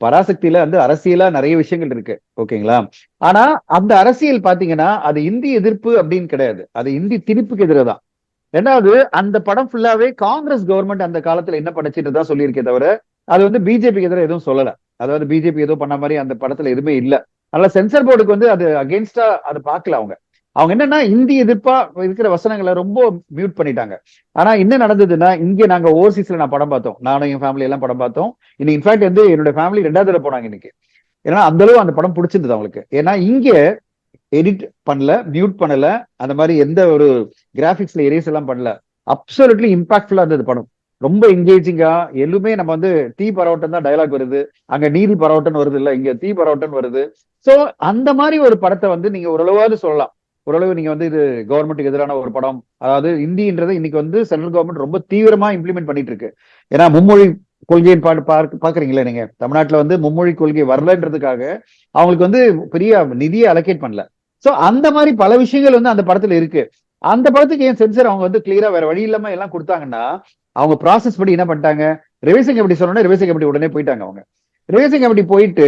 பராசக்தியில வந்து அரசியலா நிறைய விஷயங்கள் இருக்கு. ஓகேங்களா? ஆனா அந்த அரசியல் பாத்தீங்கன்னா அது இந்தி எதிர்ப்பு அப்படின்னு கிடையாது. அது இந்தி திணிப்புக்கு எதிராதான். ரெண்டாவது அந்த படம் ஃபுல்லாவே காங்கிரஸ் கவர்மெண்ட் அந்த காலத்துல என்ன படிச்சிட்டு தான் சொல்லியிருக்கே தவிர அது வந்து பிஜேபிக்கு எதிராக எதுவும் சொல்லல. அதாவது பிஜேபி ஏதோ பண்ண மாதிரி அந்த படத்துல எதுவுமே இல்ல. அதனால சென்சார் போர்டுக்கு வந்து அது அகேன்ஸ்டா அது பார்க்கல அவங்க. அவங்க என்னன்னா இந்தி எதிர்ப்பா இருக்கிற வசனங்களை ரொம்ப மியூட் பண்ணிட்டாங்க. ஆனா என்ன நடந்ததுன்னா இங்க நாங்க ஓவர்சீஸ்ல நான் படம் பார்த்தோம். நானும் என் ஃபேமிலி எல்லாம் படம் பார்த்தோம். இன்னைக்கு இன்ஃபேக்ட் வந்து என்னோட ஃபேமிலி 2வது தடவை போனாங்க இன்னைக்கு. ஏன்னா அந்த அளவு அந்த படம் பிடிச்சிருந்தது அவங்களுக்கு. ஏன்னா இங்க எடிட் பண்ணல, மியூட் பண்ணல, அந்த மாதிரி எந்த ஒரு கிராபிக்ஸ்ல எரேஸ் எல்லாம் பண்ணல. அப்சல்யூட்லி இம்பாக்ட்ஃபுல்லா இருந்தது படம். ரொம்ப என்கேஜிங்கா எல்லுமே நம்ம வந்து தீ பரவட்டம் தான் டயலாக் வருது. அங்க நீதி பரவட்டன் வருது இல்ல, இங்க தீ பரவட்டன் வருது. சோ அந்த மாதிரி ஒரு படத்தை வந்து நீங்க ஓரளவாவது சொல்லலாம். ஓரளவு நீங்க வந்து இது கவர்மெண்ட்டுக்கு எதிரான ஒரு படம். அதாவது இந்தின்றது இன்னைக்கு வந்து சென்ட்ரல் கவர்மெண்ட் ரொம்ப தீவிரமா இம்ப்ளிமெண்ட் பண்ணிட்டு இருக்கு. ஏன்னா மும்மொழி கொள்கையின் பாக்குறீங்களா நீங்க? தமிழ்நாட்டுல வந்து மும்மொழி கொள்கை வரலன்றதுக்காக அவங்களுக்கு வந்து பெரிய நிதியை அலோகேட் பண்ணல. சோ அந்த மாதிரி பல விஷயங்கள் வந்து அந்த படத்துல இருக்கு. அந்த படத்துக்கு ஏன் சென்சர் அவங்க வந்து கிளியரா வேற வழி இல்லாம எல்லாம் கொடுத்தாங்கன்னா அவங்க ப்ராசஸ் படி என்ன பண்ணிட்டாங்க, ரிவைசிங் கமிட்டி சொன்னோட ரிவைசிங் கமிட்டி உடனே போயிட்டாங்க. அவங்க ரிவைசிங் கமிட்டி போயிட்டு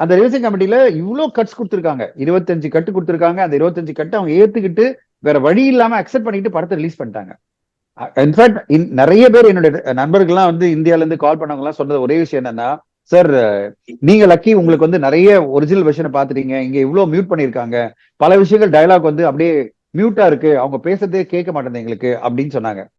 அந்த ரிவைசிங் கமிட்டில இவ்வளவு கட்ஸ் கொடுத்திருக்காங்க, 25 கட்டு கொடுத்திருக்காங்க. அந்த 25 கட்டு அவங்க ஏத்துக்கிட்டு வேற வழி இல்லாம அக்செப்ட் பண்ணிட்டு படத்தை ரிலீஸ் பண்ணிட்டாங்க. இன்ஃபேக்ட் நிறைய பேர் என்னுடைய நண்பர்கள்லாம் வந்து இந்தியால இருந்து கால் பண்ணவங்க எல்லாம் சொன்னது ஒரே விஷயம் என்னன்னா, சார் நீங்க லக்கி, உங்களுக்கு வந்து நிறைய ஒரிஜினல் வெர்ஷனை பாத்துட்டீங்க. இங்க இவ்வளவு மியூட் பண்ணிருக்காங்க, பல விஷயங்கள் டயலாக் வந்து அப்படியே மியூட்டா இருக்கு, அவங்க பேசுறதே கேட்க மாட்டேங்குது எங்களுக்கு அப்படின்னு சொன்னாங்க.